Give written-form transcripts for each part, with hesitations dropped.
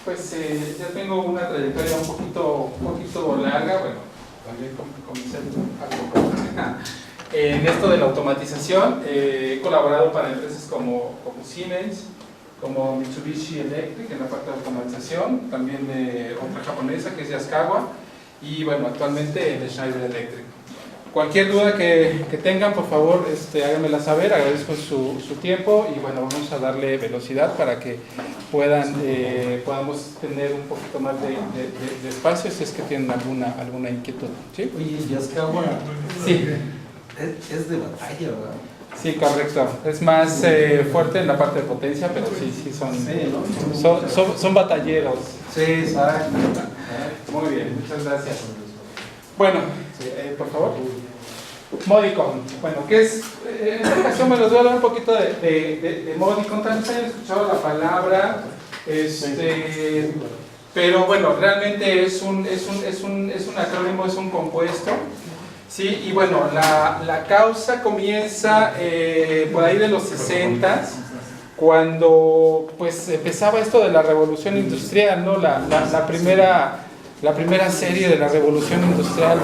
pues ya tengo una trayectoria un poquito larga, bueno, también comencé algo en esto de la automatización. He colaborado para empresas como Siemens, como Mitsubishi Electric en la parte de automatización, también de otra japonesa que es Yaskawa, y bueno, actualmente en Schneider Electric. Cualquier duda que tengan, por favor, háganmela saber. Agradezco su tiempo y bueno, vamos a darle velocidad para que podamos tener un poquito más de espacio si es que tienen alguna inquietud. ¿Sí? Oye, Yaskawa Sí. Es de batalla, ¿verdad? Sí, correcto. Es más fuerte en la parte de potencia, pero sí son batalleros. Sí, exacto. Muy bien, muchas gracias. Bueno, por favor. Modicon. Bueno, ¿qué es? En esta ocasión me los voy a hablar un poquito de Modicon. Tal vez hayan escuchado la palabra, pero bueno, realmente es un acrónimo, es un compuesto. Sí, y bueno, la causa comienza por ahí de los 60s, cuando pues empezaba esto de la revolución industrial, ¿no? La primera serie de la revolución industrial,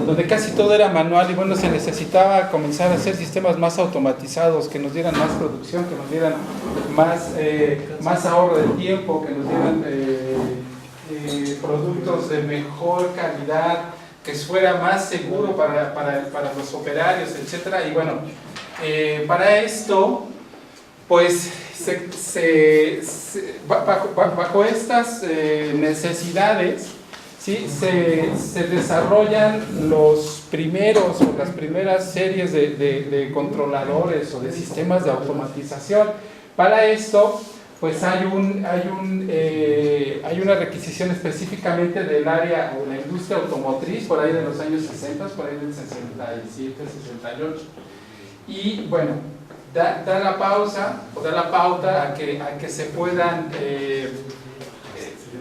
donde casi todo era manual y bueno, se necesitaba comenzar a hacer sistemas más automatizados, que nos dieran más producción, que nos dieran más ahorro de tiempo, que nos dieran productos de mejor calidad, que fuera más seguro para los operarios, etcétera. Y bueno, para esto, pues bajo estas necesidades, ¿sí? se desarrollan las primeras series de controladores o de sistemas de automatización. Para esto, pues hay una requisición específicamente del área o la industria automotriz por ahí de los años 60, por ahí del 67, 68. Y bueno, da la pauta a que se puedan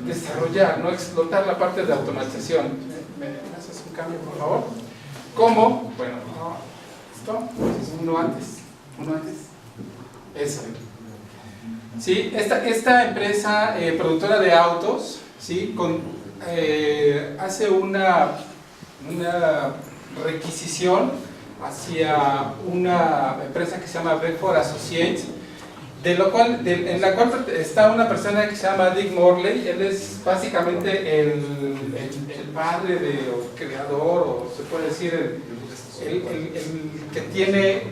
desarrollar, no explotar la parte de automatización. ¿Me haces un cambio, por favor? ¿Cómo? Bueno, esto, uno antes. Eso. Sí, esta empresa productora de autos, ¿sí? Hace una requisición hacia una empresa que se llama Bedford Associates, en la cual está una persona que se llama Dick Morley. Él es básicamente el padre o creador, o se puede decir el que tiene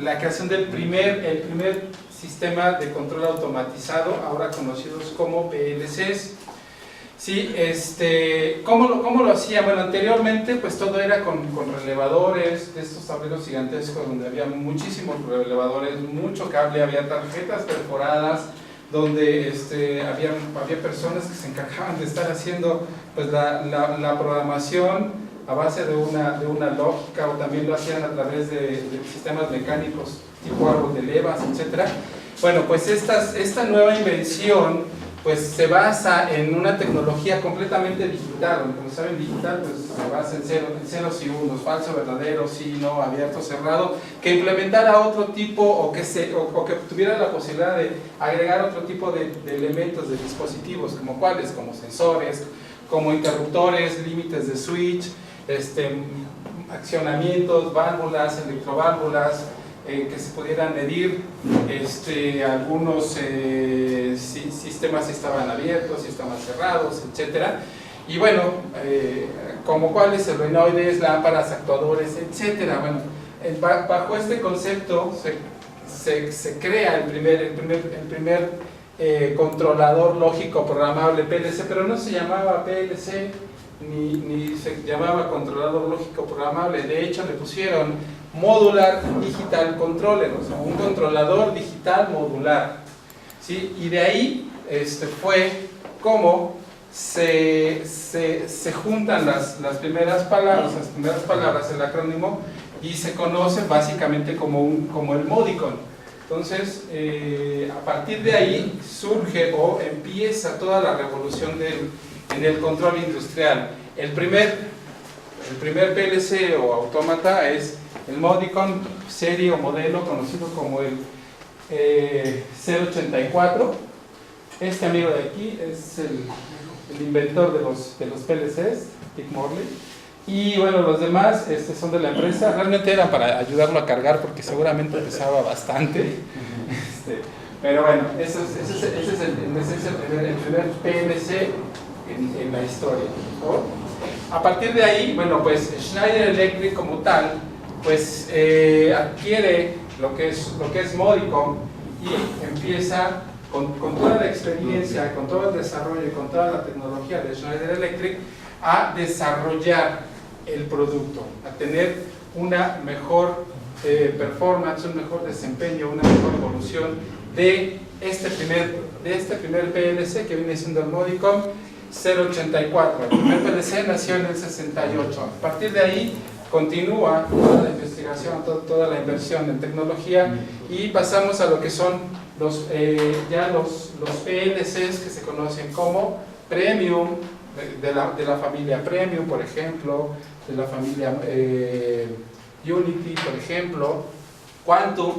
la creación del primer sistema de control automatizado, ahora conocidos como PLCs. Sí, ¿cómo lo hacía? Bueno, anteriormente pues todo era con relevadores, de estos tableros gigantescos donde había muchísimos relevadores, mucho cable, había tarjetas perforadas, donde había personas que se encargaban de estar haciendo pues la programación a base de una lógica, o también lo hacían a través de sistemas mecánicos tipo árbol de levas, etc. Bueno, pues esta nueva invención pues se basa en una tecnología completamente digital. Como saben, digital pues se basa en ceros y unos, falso, verdadero, sí, no, abierto, cerrado, que implementara otro tipo o que tuviera la posibilidad de agregar otro tipo de elementos, de dispositivos, como cuáles, como sensores, como interruptores, límites de switch, accionamientos, válvulas, electroválvulas, que se pudieran medir algunos sistemas si estaban abiertos, si estaban cerrados, etc. Y bueno, como cuáles, solenoides, lámparas, actuadores, etc. Bueno, bajo este concepto se crea el primer controlador lógico programable PLC, pero no se llamaba PLC ni se llamaba controlador lógico programable. De hecho, le pusieron Modular Digital Controller, o sea, un controlador digital modular, ¿sí? Y de ahí fue como se juntan las primeras palabras, el acrónimo, y se conoce básicamente como el Modicon. Entonces, a partir de ahí surge o empieza toda la revolución en el control industrial. El primer PLC o autómata es el Modicon serie o modelo conocido como el 084, Este amigo de aquí es el inventor de los PLCs, Dick Morley. Y bueno, los demás son de la empresa. Realmente era para ayudarlo a cargar porque seguramente pesaba bastante. Pero bueno, ese es el primer PLC en la historia, ¿no? A partir de ahí, bueno, pues Schneider Electric como tal, pues adquiere lo que es Modicom y empieza con toda la experiencia, con todo el desarrollo y con toda la tecnología de Schneider Electric a desarrollar el producto, a tener una mejor performance, un mejor desempeño, una mejor evolución de este primer PLC que viene siendo el Modicom 084. El primer PLC nació en el 68. A partir de ahí continúa toda la investigación, toda la inversión en tecnología y pasamos a lo que son los PLCs que se conocen como Premium, de la familia Premium, por ejemplo, de la familia Unity, por ejemplo, Quantum,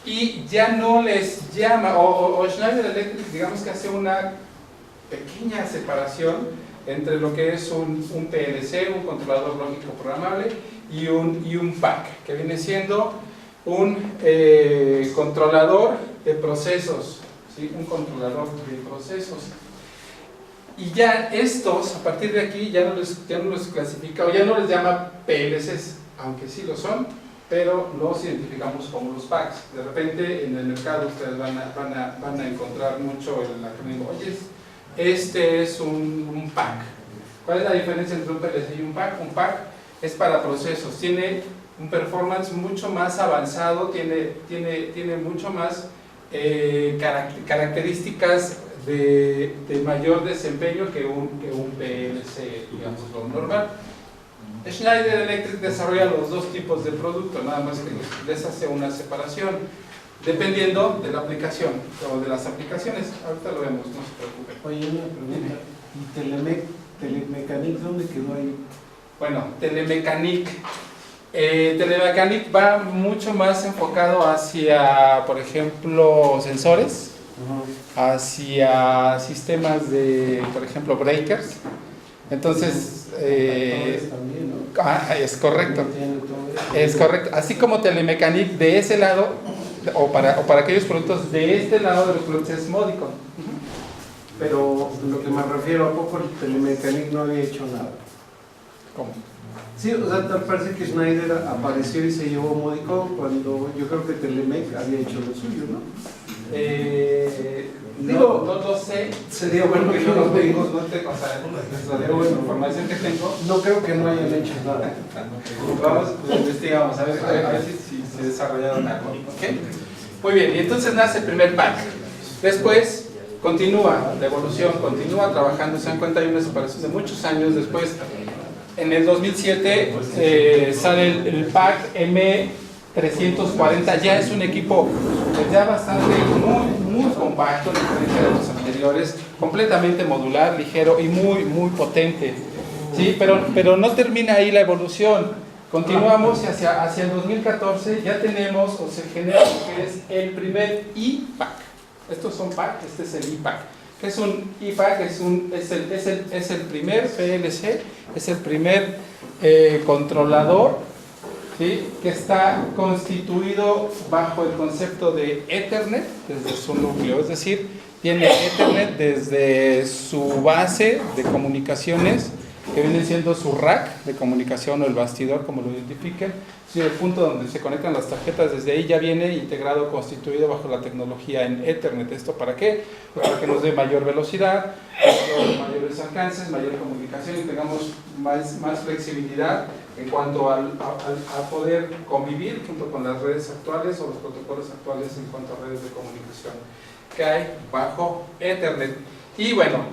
y ya no les llama, o Schneider Electric, digamos que hace una pequeña separación entre lo que es un PLC, un controlador lógico programable, y un PAC, que viene siendo un controlador de procesos, ¿sí? Un controlador de procesos. Y ya estos, a partir de aquí, ya no los clasifica, o ya no les llama PLCs, aunque sí lo son, pero los identificamos como los PACs. De repente en el mercado ustedes van a encontrar mucho el acrónimo, oye, este es un PAC. ¿Cuál es la diferencia entre un PLC y un PAC? Un PAC es para procesos, tiene un performance mucho más avanzado, tiene mucho más características de mayor desempeño que un PLC, digamos, lo normal. Schneider Electric desarrolla los dos tipos de producto, nada más que les hace una separación, dependiendo de la aplicación o de las aplicaciones. Ahorita lo vemos, no se preocupen. Oye, una pregunta. ¿Y Telemecanic dónde quedó ahí? Bueno, Telemecanic va mucho más enfocado hacia, por ejemplo, sensores, hacia sistemas de, por ejemplo, breakers. Entonces, también, ¿no? es correcto. Es correcto. Así como Telemecanic de ese lado, o para aquellos productos de este lado de los productos es Modicom. Pero lo que me refiero, ¿a poco el Telemecanic no había hecho nada? ¿Cómo? Sí, o sea, tal parece que Schneider apareció y se llevó Modicom cuando yo creo que Telemec había hecho lo suyo, ¿no? Digo, no lo sé. Sería bueno que yo no lo tengo, tengo. o sea, la información que tengo. No creo que no hayan hecho nada. Vamos, investigamos, a ver si se desarrollaron algo. ¿Okay? Muy bien, y entonces nace el primer pack. Después continúa la evolución, continúa trabajando, se dan cuenta, hay una separación de muchos años. Después, en el 2007, sale el pack M340, ya es un equipo ya bastante muy compacto, a diferencia de los anteriores, completamente modular, ligero y muy potente. ¿Sí? Pero no termina ahí la evolución. Continuamos hacia el 2014, ya tenemos o se genera lo que es el primer iPAC. Estos son PAC, este es el iPAC. ¿Qué es un iPAC? Es el primer PLC, es el primer controlador, ¿sí? Que está constituido bajo el concepto de Ethernet desde su núcleo, es decir, tiene Ethernet desde su base de comunicaciones, que viene siendo su rack de comunicación o el bastidor, como lo identifiquen, es decir, el punto donde se conectan las tarjetas, desde ahí ya viene integrado, constituido bajo la tecnología en Ethernet. ¿Esto para qué? Para que nos dé mayor velocidad, mayores alcances, mayor comunicación y tengamos más flexibilidad en cuanto a poder convivir junto con las redes actuales o los protocolos actuales en cuanto a redes de comunicación que hay bajo Ethernet. Y bueno,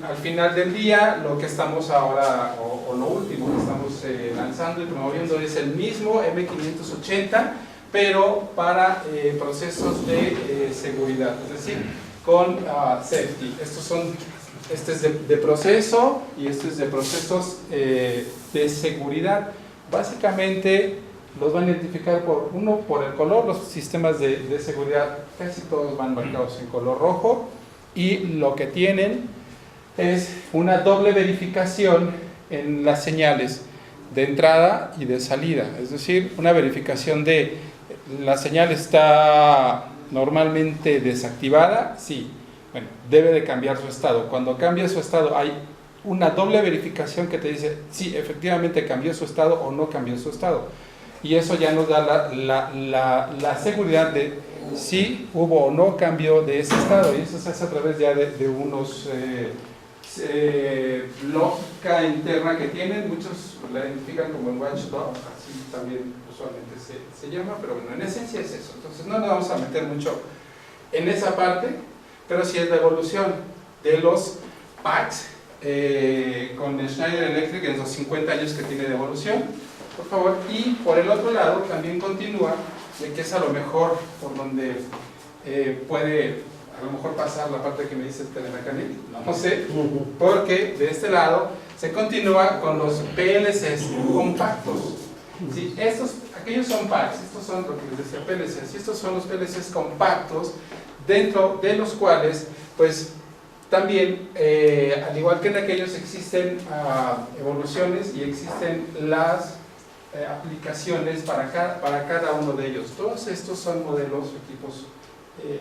al final del día, lo que estamos ahora, o lo último que estamos lanzando y promoviendo es el mismo M580, pero para procesos de seguridad, es decir, con safety. Este es de proceso y este es de procesos de seguridad. Básicamente los van a identificar por el color. Los sistemas de seguridad casi todos van marcados en color rojo, y lo que tienen es una doble verificación en las señales de entrada y de salida, es decir, una verificación de la señal está normalmente desactivada, sí, bueno, debe de cambiar su estado. Cuando cambia su estado hay una doble verificación que te dice si efectivamente cambió su estado o no cambió su estado, y eso ya nos da la seguridad de si hubo o no cambio de ese estado, y eso se hace a través ya de unos lógica interna que tienen, muchos la identifican como el watchdog, así también usualmente se llama, pero bueno, en esencia es eso. Entonces no nos vamos a meter mucho en esa parte, pero sí es la evolución de los packs con Schneider Electric en los 50 años que tiene de evolución, por favor. Y por el otro lado también continúa, de que es a lo mejor por donde puede a lo mejor pasar la parte que me dice Telemecanic, no sé, porque de este lado se continúa con los PLCs compactos. ¿Sí? Aquellos son packs, estos son lo que les decía PLCs, y estos son los PLCs compactos, dentro de los cuales, pues, también, al igual que en aquellos, existen evoluciones y existen las aplicaciones para cada uno de ellos. Todos estos son modelos, equipos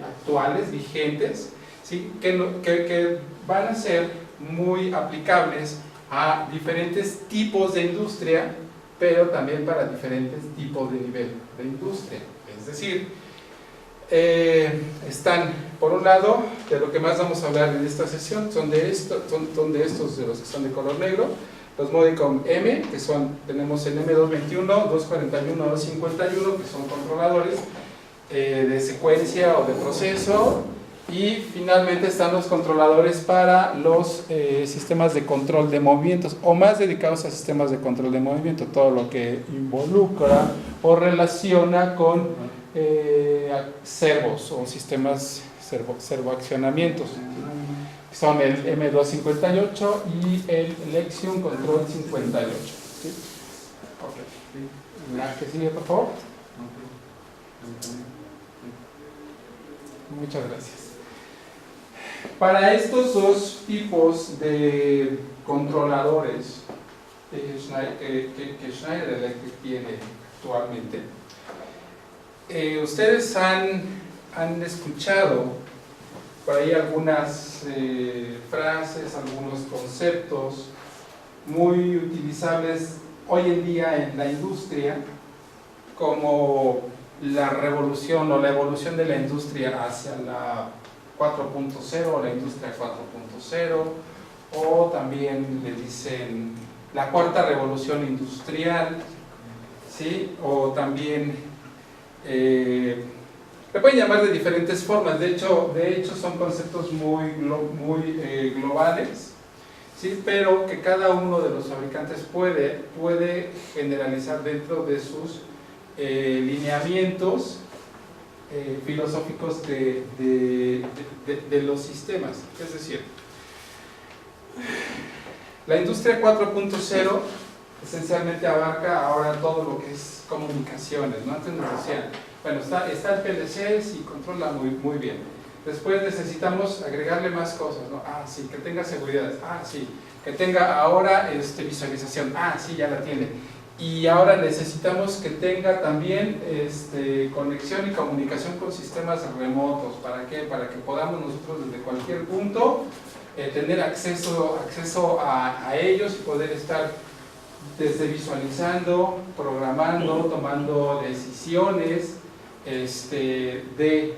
actuales, vigentes, ¿sí? que van a ser muy aplicables a diferentes tipos de industria, pero también para diferentes tipos de nivel de industria. Es decir, están, por un lado, de lo que más vamos a hablar en esta sesión, son de estos, de los que son de color negro, los Modicom M, que tenemos el M221, 241, 251, que son controladores de secuencia o de proceso, y finalmente están los controladores para los sistemas de control de movimientos, o más dedicados a sistemas de control de movimiento, todo lo que involucra o relaciona con servos o sistemas servoaccionamientos. Son el M258 y el Lexion Control 58. ¿Sí? Okay. La que sigue, por favor. Muchas gracias. Para estos dos tipos de controladores que Schneider Electric tiene actualmente, ustedes han escuchado por ahí algunas frases, algunos conceptos muy utilizables hoy en día en la industria, como la revolución o la evolución de la industria hacia la 4.0 o la industria 4.0, o también le dicen la cuarta revolución industrial, ¿sí? O también le pueden llamar de diferentes formas. De hecho son conceptos muy globales, ¿sí? Pero que cada uno de los fabricantes puede generalizar dentro de sus lineamientos filosóficos de los sistemas. Es decir, la industria 4.0 esencialmente abarca ahora todo lo que es comunicaciones, ¿no? Antes nos decían, bueno, está el PLC, sí, controla muy bien. Después necesitamos agregarle más cosas, ¿no? Ah, sí, que tenga seguridad, ah, sí, que tenga ahora visualización, ah, sí, ya la tiene. Y ahora necesitamos que tenga también conexión y comunicación con sistemas remotos. ¿Para qué? Para que podamos nosotros desde cualquier punto tener acceso a ellos y poder estar desde visualizando, programando, tomando decisiones de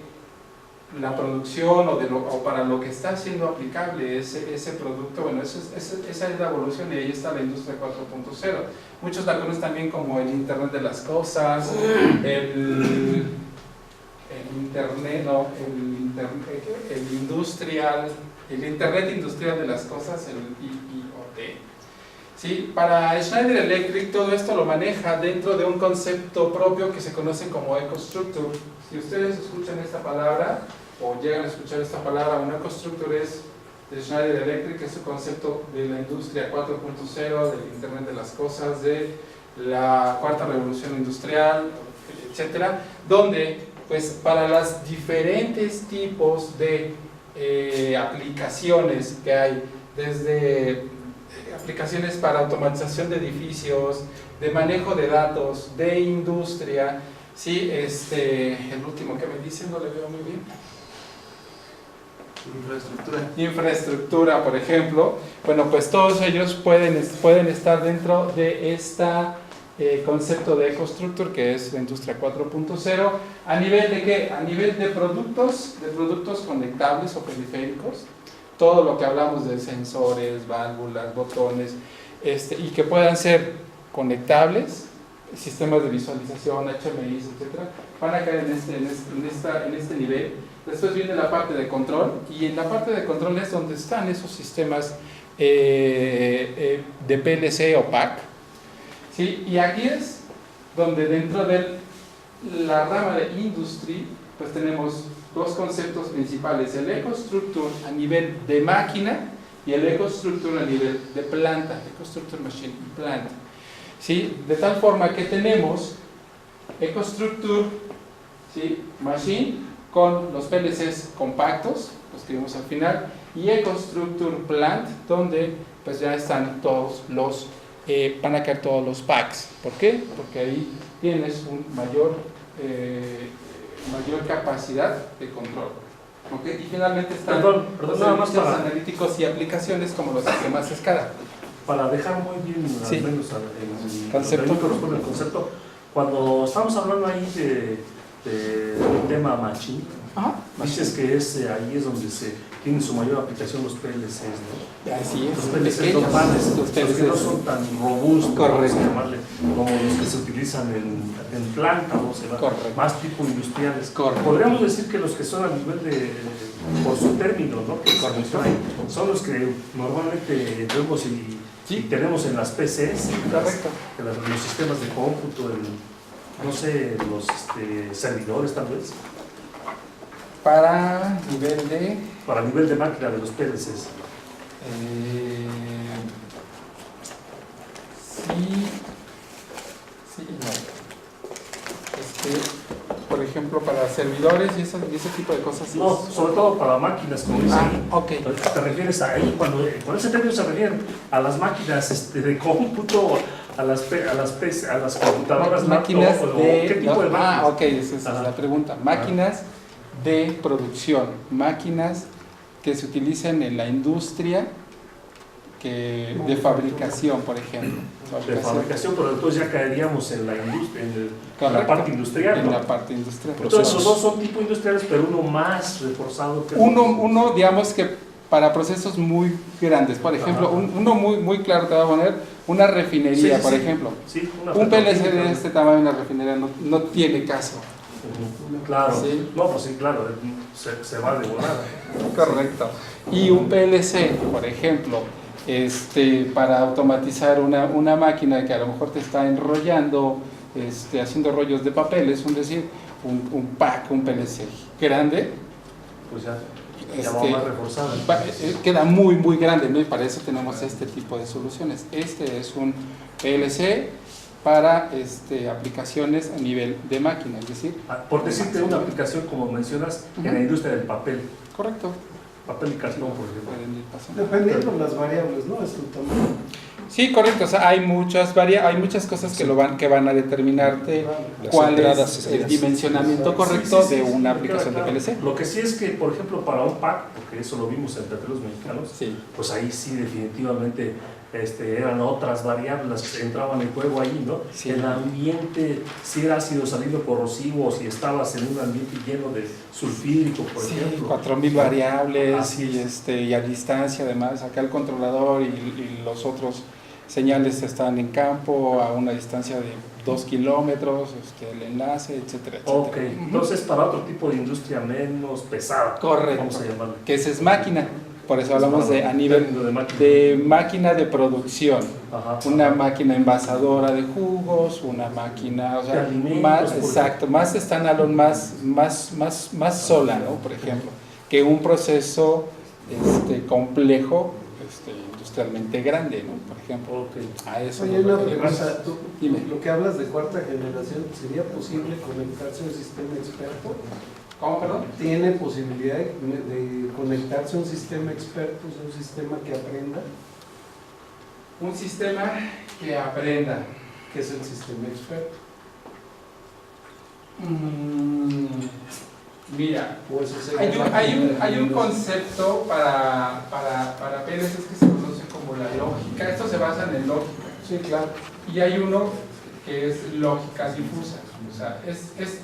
la producción o para lo que está siendo aplicable ese producto. Bueno, esa es la evolución, y ahí está la industria 4.0. Muchos la conocen también como el Internet de las cosas, el Internet industrial de las cosas, el IoT. ¿Sí? Para Schneider Electric todo esto lo maneja dentro de un concepto propio que se conoce como EcoStructure. Si ustedes escuchan esta palabra o llegan a escuchar esta palabra, un EcoStructure es de Schneider Electric, es un concepto de la industria 4.0, del Internet de las cosas, de la cuarta revolución industrial, etcétera, donde pues para los diferentes tipos de aplicaciones que hay, desde aplicaciones para automatización de edificios, de manejo de datos, de industria, ¿sí? El último que me dicen no le veo muy bien. Infraestructura, por ejemplo. Bueno, pues todos ellos pueden estar dentro de este concepto de EcoStructure, que es la industria 4.0. ¿A nivel de qué? A nivel de productos conectables o periféricos. Todo lo que hablamos de sensores, válvulas, botones, y que puedan ser conectables, sistemas de visualización, HMI, etcétera, van a caer en este nivel. Después viene la parte de control, y en la parte de control es donde están esos sistemas de PLC o PAC, ¿sí? Y aquí es donde dentro de la rama de industry, pues tenemos dos conceptos principales: el EcoStructure a nivel de máquina y el EcoStructure a nivel de planta, EcoStructure Machine Plant, ¿sí? De tal forma que tenemos EcoStructure, ¿sí? Machine con los PLCs compactos, los que vimos al final, y EcoStructure Plant, donde pues ya están todos los, van a caer todos los packs. ¿Por qué? Porque ahí tienes un mayor capacidad de control. ¿Okay? Y finalmente están los servicios analíticos y aplicaciones como los sistemas SCADA. Para dejar muy bien, sí, al menos el concepto, cuando estamos hablando ahí del tema machine, dices que ahí es donde se tiene su mayor aplicación los PLCs, ¿no? Así es. Los PLCs normales, los que no son tan robustos, vamos a llamarle, como los que se utilizan en planta, o sea, más tipo industriales. Correcto. Podríamos decir que los que son a nivel de, por su término, ¿no? Que son los que normalmente vemos y tenemos en las PCs, los sistemas de cómputo, no sé, los servidores tal vez. Para nivel de máquina de los PLCs. Sí, no. Por ejemplo, para servidores y ese tipo de cosas. No, sobre todo para máquinas, como dice ahí. Okay. ¿Te refieres a ahí? Con ese término se refieren a las máquinas de cómputo, a las computadoras, máquinas ¿qué tipo de máquinas? Ok, esa es la pregunta. Máquinas de producción, máquinas que se utilizan en la industria, de fabricación, por ejemplo. De fabricación, pero entonces ya caeríamos en la industria, en la parte industrial, ¿no? En la parte industrial. Entonces los dos son tipo industriales, pero uno más reforzado que uno, digamos que para procesos muy grandes. Por ejemplo, uno muy claro te va a poner una refinería, por ejemplo. Sí, un PLC de este tamaño, una refinería, no tiene caso. Claro, ¿sí? No, pues sí, claro, se va de volada. Correcto. Y un PLC, por ejemplo, para automatizar una máquina que a lo mejor te está enrollando, haciendo rollos de papel, es decir, un pack, un PLC grande, pues ya va más reforzado. Queda muy grande, ¿no? Y para eso tenemos este tipo de soluciones. Es un PLC para aplicaciones a nivel de máquina, es decir... Por decirte una aplicación, como mencionas, en la industria del papel. Correcto. Papel y cartón, por ejemplo. Dependiendo de las variables, ¿no? Es tu tamaño. Sí, correcto. O sea, hay muchas cosas que van a determinarte cuál es el dimensionamiento correcto de una aplicación de PLC. Lo que sí es que, por ejemplo, para un pack, porque eso lo vimos en Petróleos Mexicanos, pues ahí sí definitivamente eran otras variables las que entraban en juego ahí, ¿no? Sí. El ambiente, si era ácido salido corrosivo, si estabas en un ambiente lleno de sulfídrico, por ejemplo. 4000 variables y a distancia, además, acá el controlador y los otros señales están en campo a una distancia de 2 kilómetros, el enlace, etcétera, etcétera. Ok, entonces para otro tipo de industria menos pesada. Correcto. Vamos a llamarlo. Que esa es máquina. Por eso hablamos a nivel de máquina de producción. Una máquina envasadora de jugos, una máquina, o sea, más standalone, más sola, ¿no? Por ejemplo, que un proceso complejo, industrialmente grande, ¿no? Por ejemplo. A eso. Oye, una pregunta, lo que hablas de cuarta generación, ¿sería posible conectarse a un sistema experto? ¿Cómo, perdón? ¿Tiene posibilidad de conectarse a un sistema experto, o sea, un sistema que aprenda? Un sistema que aprenda. ¿Qué es el sistema experto? Mira, O eso sería hay un concepto para PLCs que se conoce como la lógica. Estos se basan en lógica. Sí, claro. Y hay uno que es lógica difusa. O sea,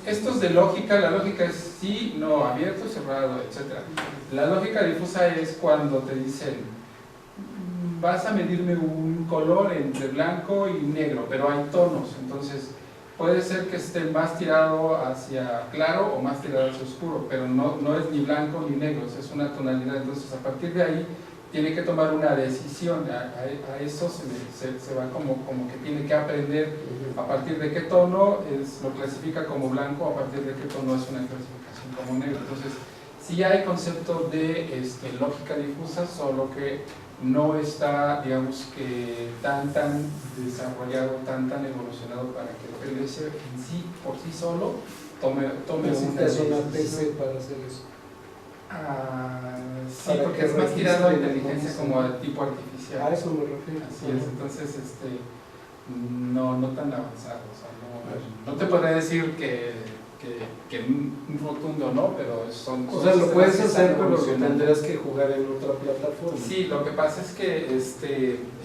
estos de lógica, la lógica es sí, no, abierto, cerrado, etc. La lógica difusa es cuando te dicen, vas a medirme un color entre blanco y negro, pero hay tonos, entonces puede ser que esté más tirado hacia claro o más tirado hacia oscuro, pero no es ni blanco ni negro, es una tonalidad. Entonces a partir de ahí tiene que tomar una decisión, a eso se va como que tiene que aprender a partir de qué tono lo clasifica como blanco, a partir de qué tono es una clasificación como negro. Entonces sí hay concepto de lógica difusa, solo que no está, digamos que tan desarrollado, tan evolucionado para que el PLC en sí, por sí solo, tome ¿Necesitas una decisión. PC para hacer eso? Sí, Para porque que es más tirado a registre inteligencia la como de tipo artificial. A eso me refiero. Así es, entonces no tan avanzado. O sea, no te podría decir que un rotundo no, pero son O sea, lo sistemas puedes que hacer, están pero lo evolucionando. tendrás que jugar en otra plataforma. Sí, lo que pasa es que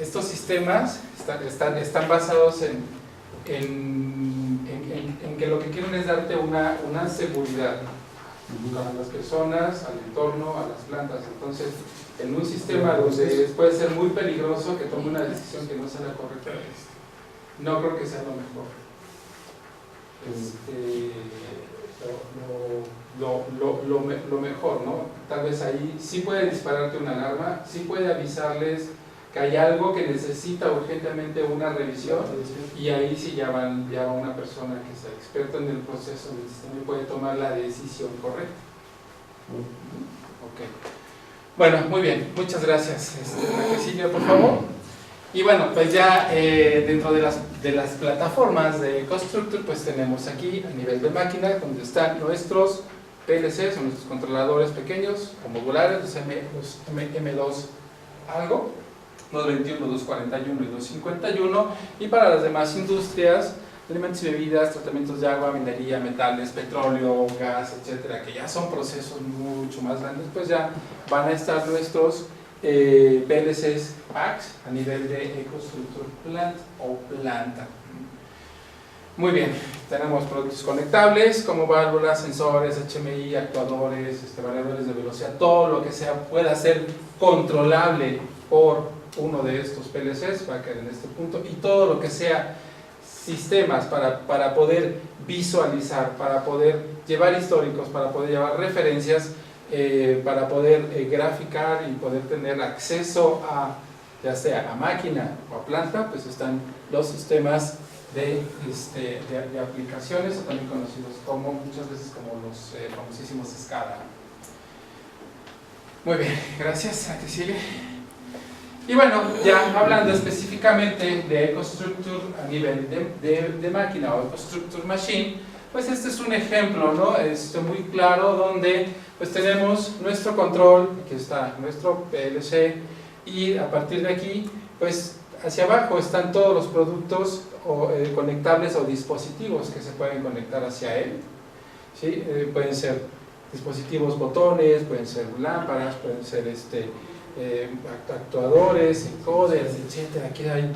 estos sistemas están basados en que lo que quieren es darte una seguridad a las personas, al entorno, a las plantas. Entonces, en un sistema donde puede ser muy peligroso que tome una decisión que no sea la correcta, no creo que sea lo mejor. Lo mejor, ¿no? Tal vez ahí sí puede dispararte una alarma, sí puede avisarles que hay algo que necesita urgentemente una revisión, y ahí sí ya va una persona que sea experta en el proceso del sistema y puede tomar la decisión correcta. Ok. Bueno, muy bien, muchas gracias. Silvia, por favor. Y bueno, pues ya dentro de las plataformas de EcoStruxure, pues tenemos aquí a nivel de máquina, donde están nuestros PLCs o nuestros controladores pequeños o modulares, los M2 algo, 221, 241 y 251, y para las demás industrias, alimentos y bebidas, tratamientos de agua, minería, metales, petróleo, gas, etcétera, que ya son procesos mucho más grandes, pues ya van a estar nuestros PLCs PACS a nivel de EcoStruxure Plant o planta. Muy bien, tenemos productos conectables como válvulas, sensores, HMI, actuadores, variadores de velocidad, todo lo que pueda ser controlable por uno de estos PLCs va a caer en este punto, y todo lo que sea sistemas para poder visualizar, para poder llevar históricos, para poder llevar referencias, para poder graficar y poder tener acceso a, ya sea a máquina o a planta, pues están los sistemas de aplicaciones, o también conocidos como muchas veces como los famosísimos SCADA. Muy bien, gracias. ¿A qué sigue? Y bueno, ya hablando específicamente de EcoStruxure a nivel de máquina o EcoStruxure Machine, pues este es un ejemplo, ¿no? Muy claro, donde pues tenemos nuestro control, aquí está nuestro PLC, y a partir de aquí, pues hacia abajo están todos los productos conectables o dispositivos que se pueden conectar hacia él, ¿sí? Pueden ser dispositivos botones, pueden ser lámparas, pueden ser actuadores, encoders, etcétera. Aquí hay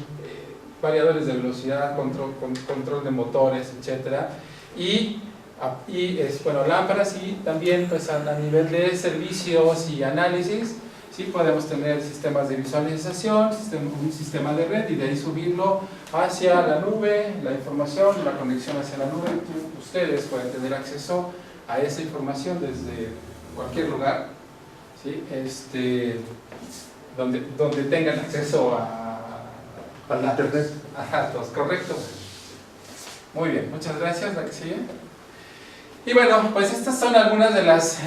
variadores de velocidad, control de motores, etcétera, y bueno, lámparas, y también pues a nivel de servicios y análisis, ¿sí? Podemos tener sistemas de visualización, un sistema de red, y de ahí subirlo hacia la nube, la información, la conexión hacia la nube. Ustedes pueden tener acceso a esa información desde cualquier lugar, ¿sí? Donde tengan acceso a internet, a datos, correcto. Muy bien, muchas gracias. La que sigue. Y bueno, pues estas son algunas de las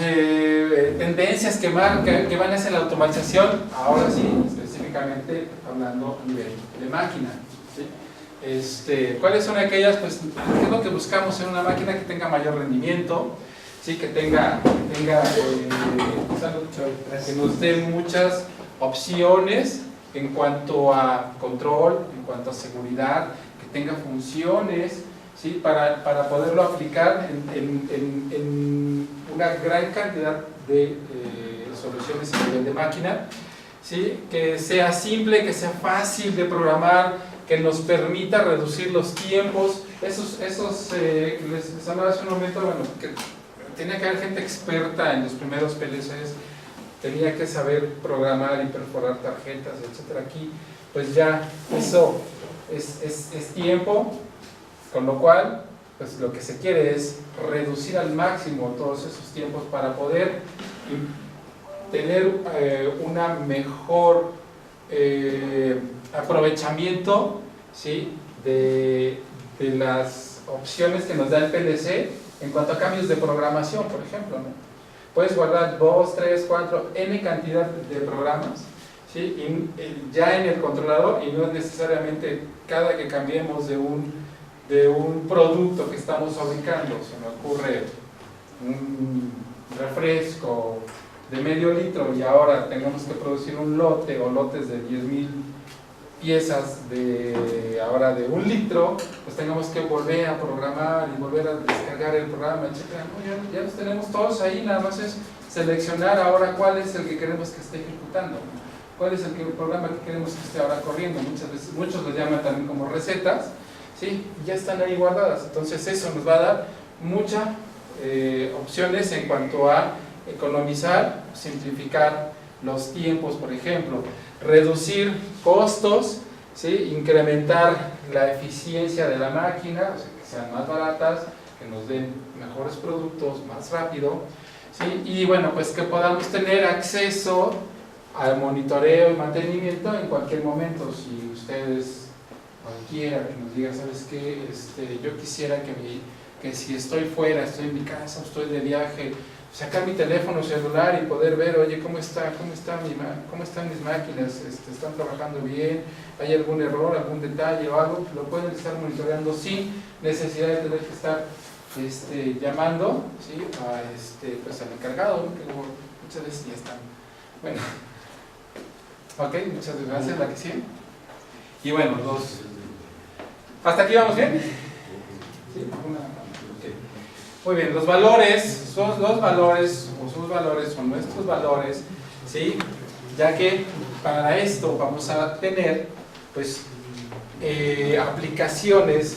tendencias que van hacia la automatización, ahora sí, específicamente hablando a nivel de máquina, ¿sí? ¿Cuáles son aquellas? Pues, ¿qué es lo que buscamos en una máquina? Que tenga mayor rendimiento, ¿sí? Que nos dé muchas opciones en cuanto a control, en cuanto a seguridad, que tenga funciones, ¿sí? Para poderlo aplicar en una gran cantidad de soluciones a nivel de máquina, ¿sí? Que sea simple, que sea fácil de programar, que nos permita reducir los tiempos. Les hablaba hace un momento, bueno, que tenía que haber gente experta en los primeros PLCs, tenía que saber programar y perforar tarjetas, etcétera. Aquí, pues ya eso es tiempo, con lo cual, pues lo que se quiere es reducir al máximo todos esos tiempos para poder tener una mejor aprovechamiento, ¿sí? de las opciones que nos da el PLC en cuanto a cambios de programación, por ejemplo, ¿no? Puedes guardar 2, 3, 4, n cantidad de programas, ¿sí? Y ya en el controlador, y no necesariamente cada que cambiemos de un producto que estamos fabricando. Se me ocurre un refresco de medio litro y ahora tengamos que producir un lote o lotes de 10,000 piezas ahora de 1 litro, pues tengamos que volver a programar y volver a descargar el programa, etc. No, ya los tenemos todos ahí, nada más es seleccionar ahora cuál es el que queremos que esté ejecutando, cuál es el programa que queremos que esté ahora corriendo. Muchos lo llaman también como recetas, ¿sí? Ya están ahí guardadas. Entonces eso nos va a dar muchas opciones en cuanto a economizar, simplificar los tiempos, por ejemplo, reducir costos, ¿sí? Incrementar la eficiencia de la máquina, o sea, que sean más baratas, que nos den mejores productos más rápido, ¿sí? Y bueno, pues que podamos tener acceso al monitoreo y mantenimiento en cualquier momento. Si ustedes, cualquiera que nos diga, ¿sabes qué? Yo quisiera que si estoy fuera, estoy en mi casa, estoy de viaje, sacar mi teléfono celular y poder ver, oye, ¿cómo están mis máquinas? ¿Están trabajando bien? ¿Hay algún error, algún detalle o algo? Lo pueden estar monitoreando sin necesidad de tener que estar llamando, ¿sí? Pues al encargado, ¿no? Que luego muchas veces ya están. Bueno, ok, muchas gracias, la que sigue. Y bueno, ¿hasta aquí vamos bien? ¿Sí? Muy bien, los valores, son nuestros valores, ¿sí? Ya que para esto vamos a tener, pues, aplicaciones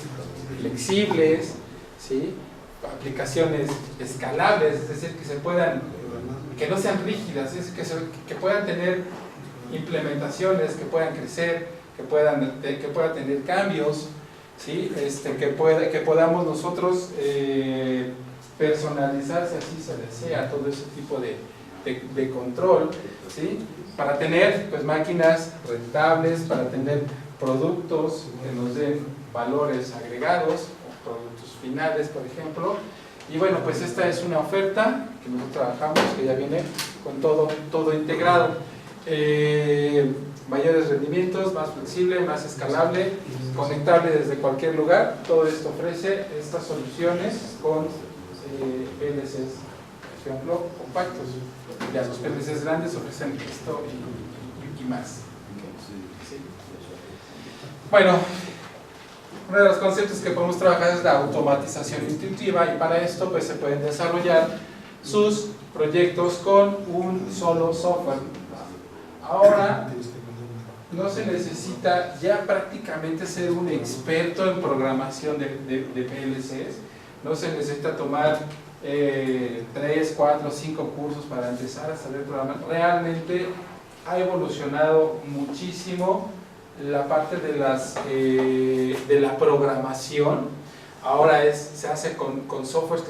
flexibles, ¿sí? Aplicaciones escalables, es decir, que no sean rígidas, es decir, que puedan tener implementaciones, que puedan crecer, que puedan tener cambios, ¿sí? Que podamos nosotros personalizar, si así se desea, todo ese tipo de control, ¿sí? Para tener, pues, máquinas rentables, para tener productos que nos den valores agregados, productos finales, por ejemplo. Y bueno, pues esta es una oferta que nosotros trabajamos, que ya viene con todo integrado. Mayores rendimientos, más flexible, más escalable, conectable desde cualquier lugar. Todo esto ofrece estas soluciones con PLCs, por ejemplo, compactos. Ya los PLCs grandes ofrecen esto y más. ¿Sí? Bueno, uno de los conceptos que podemos trabajar es la automatización intuitiva, y para esto pues se pueden desarrollar sus proyectos con un solo software. Ahora no se necesita ya prácticamente ser un experto en programación de PLCs, no se necesita tomar 3, 4, 5 cursos para empezar a saber programar. Realmente ha evolucionado muchísimo la parte de la programación. Ahora se hace con softwares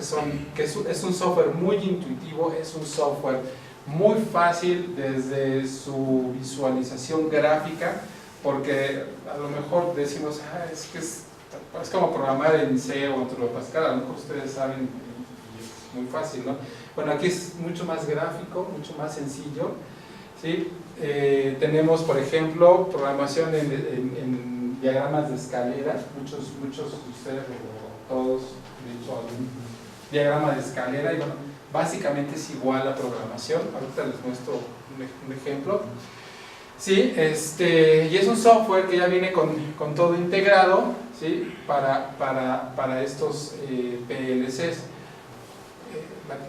es un software muy intuitivo, es un software muy fácil desde su visualización gráfica, porque a lo mejor decimos, es como programar en C o en Turbo Pascal, a lo mejor ustedes saben, y es muy fácil, ¿no? Bueno, aquí es mucho más gráfico, mucho más sencillo, ¿sí? Tenemos, por ejemplo, programación en diagramas de escalera. Muchos de ustedes, o todos, han hecho algún diagrama de escalera, y bueno, básicamente es igual a programación. Ahorita les muestro un ejemplo. Sí, y es un software que ya viene con todo integrado, ¿sí? para estos PLCs.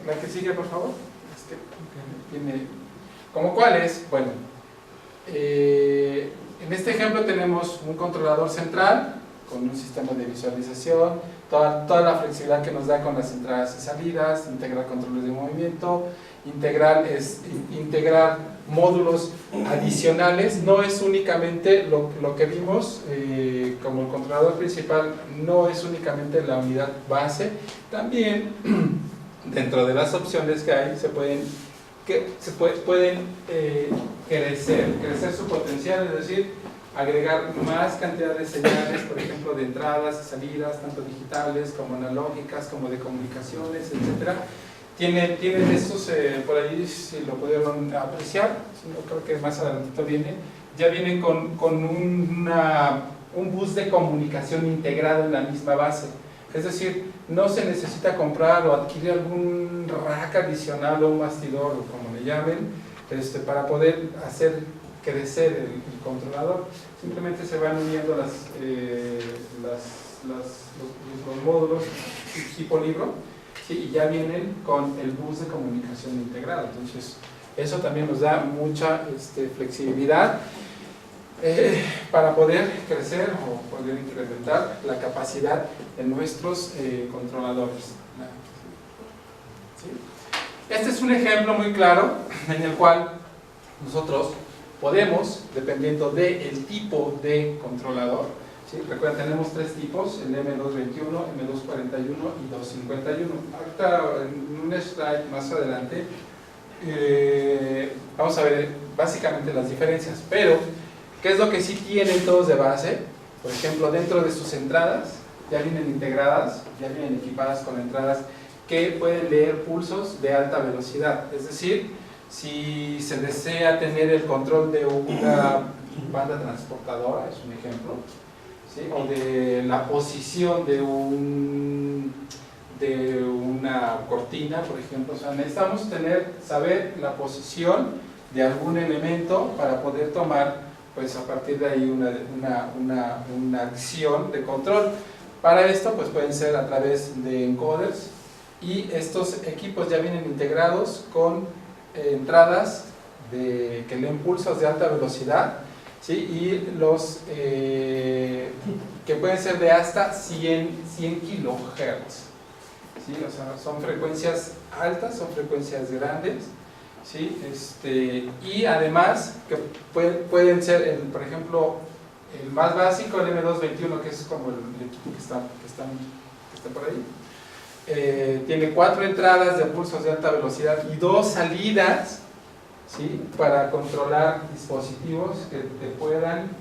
La que sigue, por favor. Viene, ¿como cuál es? Bueno, en este ejemplo tenemos un controlador central con un sistema de visualización, toda la flexibilidad que nos da con las entradas y salidas, integrar controles de movimiento, integrar módulos adicionales. No es únicamente lo que vimos como el controlador principal, no es únicamente la unidad base, también dentro de las opciones que hay se pueden crecer su potencial, es decir, agregar más cantidad de señales, por ejemplo, de entradas y salidas, tanto digitales como analógicas, como de comunicaciones, etc. Tienen estos, por ahí si lo pudieron apreciar, no creo que más adelantito viene, ya vienen con un bus de comunicación integrado en la misma base. Es decir, no se necesita comprar o adquirir algún rack adicional o un bastidor, o como le llamen, para poder hacer crecer el controlador. Simplemente se van uniendo los módulos tipo libro, ¿sí? Y ya vienen con el bus de comunicación integrado. Entonces, eso también nos da mucha flexibilidad para poder crecer o poder incrementar la capacidad de nuestros controladores. ¿Sí? Este es un ejemplo muy claro en el cual nosotros podemos, dependiendo del tipo de controlador, ¿sí? Recuerden, tenemos tres tipos, el M221, M241 y 251. Ahorita en un slide más adelante vamos a ver básicamente las diferencias, pero ¿qué es lo que sí tienen todos de base? Por ejemplo, dentro de sus entradas ya vienen integradas, ya vienen equipadas con entradas que pueden leer pulsos de alta velocidad, es decir, si se desea tener el control de una banda transportadora, es un ejemplo, ¿sí? O de la posición de una cortina, por ejemplo. O sea, necesitamos saber la posición de algún elemento para poder tomar, pues a partir de ahí, una acción de control. Para esto, pues pueden ser a través de encoders, y estos equipos ya vienen integrados con entradas que leen pulsos de alta velocidad, ¿sí? Y los que pueden ser de hasta 100 kilohertz, ¿sí? O sea, son frecuencias altas, son frecuencias grandes, ¿sí? Y además que pueden ser, por ejemplo, el más básico, el M221, que es como el equipo que está por ahí. Tiene 4 entradas de pulsos de alta velocidad y 2 salidas, ¿sí? Para controlar dispositivos que te puedan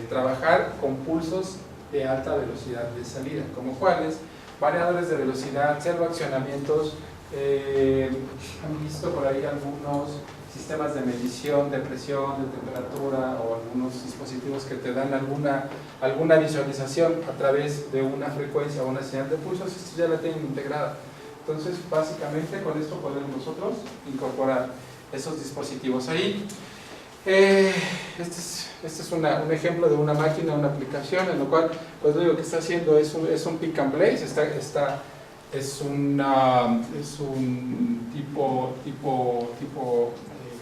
trabajar con pulsos de alta velocidad de salida, como cuáles: variadores de velocidad, servoaccionamientos, han visto por ahí algunos sistemas de medición de presión, de temperatura, o algunos dispositivos que te dan alguna visualización a través de una frecuencia o una señal de pulsos. Esto ya la tienen integrada. Entonces, básicamente con esto podemos nosotros incorporar esos dispositivos ahí. Este es un ejemplo de una máquina, una aplicación, en lo cual, pues lo único que está haciendo es un pick and place. Es un tipo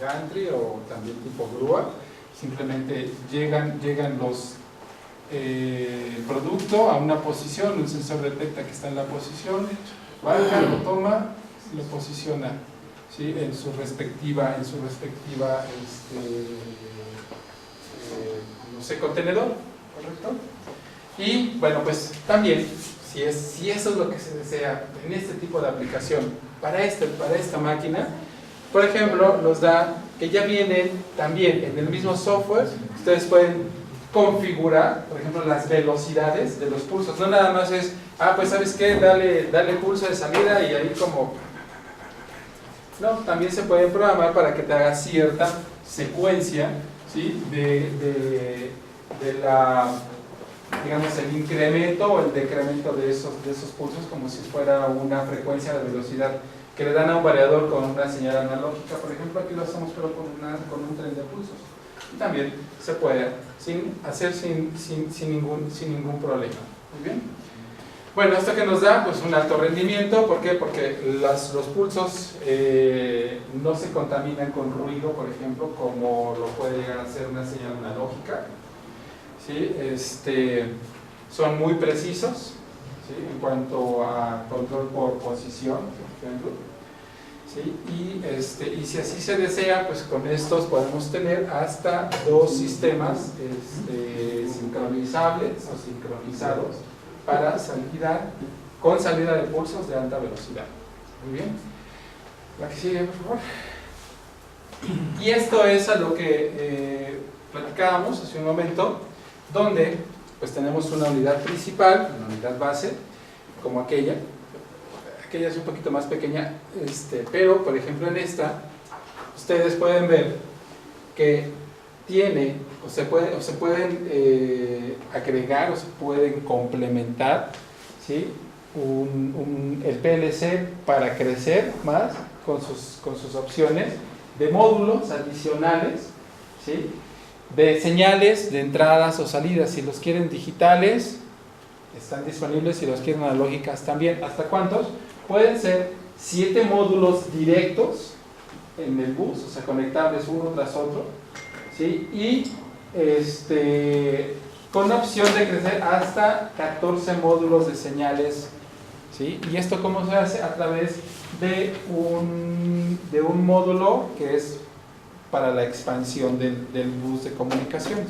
gantry, o también tipo grúa. Simplemente llegan el producto a una posición, un sensor detecta que está en la posición, baja, lo toma, lo posiciona, ¿sí? en su respectiva no sé, contenedor, ¿correcto? Y bueno, pues también, si eso es lo que se desea en este tipo de aplicación para esta máquina, por ejemplo, nos da que ya vienen también en el mismo software. Ustedes pueden configurar, por ejemplo, las velocidades de los pulsos. No nada más es, pues ¿sabes qué? Dale pulso de salida y ahí como... No, también se pueden programar para que te haga cierta secuencia, ¿sí? de digamos, el incremento o el decremento de esos pulsos, como si fuera una frecuencia de velocidad que le dan a un variador con una señal analógica. Por ejemplo, aquí lo hacemos pero con un tren de pulsos. Y también se puede hacer sin ningún problema. Muy bien. Bueno, esto que nos da pues un alto rendimiento. ¿Por qué? Porque los pulsos no se contaminan con ruido, por ejemplo, como lo puede llegar a ser una señal analógica. ¿Sí? Son muy precisos, ¿sí? En cuanto a control por posición, por ejemplo. ¿Sí? Y si así se desea, pues con estos podemos tener hasta 2 sistemas sincronizables o sincronizados para con salida de pulsos de alta velocidad. Muy bien. La que sigue, por favor. Y esto es a lo que platicábamos hace un momento, donde pues tenemos una unidad principal, una unidad base, como aquella es un poquito más pequeña, pero por ejemplo en esta, ustedes pueden ver que tiene, o se pueden agregar, o se pueden complementar, ¿sí? El PLC para crecer más con sus opciones de módulos adicionales, ¿sí? De señales de entradas o salidas. Si los quieren digitales, están disponibles. Si los quieren analógicas también. ¿Hasta cuántos? Pueden ser 7 módulos directos en el bus, o sea, conectables uno tras otro, ¿sí? Y con la opción de crecer hasta 14 módulos de señales, ¿sí? ¿Y esto cómo se hace? A través de un módulo que es para la expansión del bus de comunicaciones.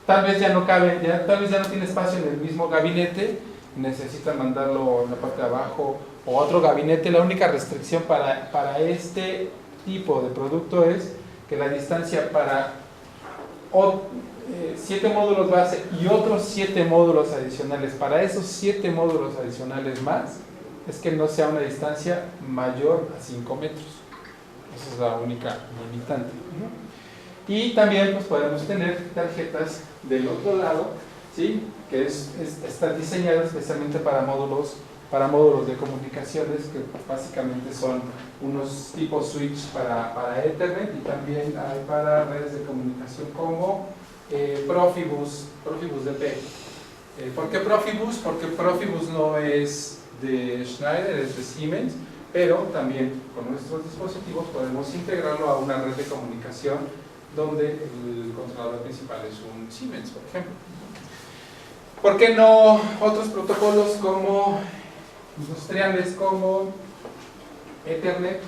Tal vez ya no cabe, tal vez ya no tiene espacio en el mismo gabinete, necesitan mandarlo en la parte de abajo o a otro gabinete. La única restricción para este tipo de producto es que la distancia para 7 módulos base y otros 7 módulos adicionales, para esos 7 módulos adicionales más, es que no sea una distancia mayor a 5 metros. Esa es la única limitante, ¿no? Y también pues, podemos tener tarjetas del otro lado, ¿sí? Que están diseñadas especialmente para módulos de comunicaciones, que básicamente son unos tipos switch para Ethernet, y también hay para redes de comunicación como Profibus DP. ¿Por qué Profibus? Porque Profibus no es de Schneider, es de Siemens, pero también con nuestros dispositivos podemos integrarlo a una red de comunicación donde el controlador principal es un Siemens, por ejemplo. ¿Por qué no otros protocolos como industriales como Ethernet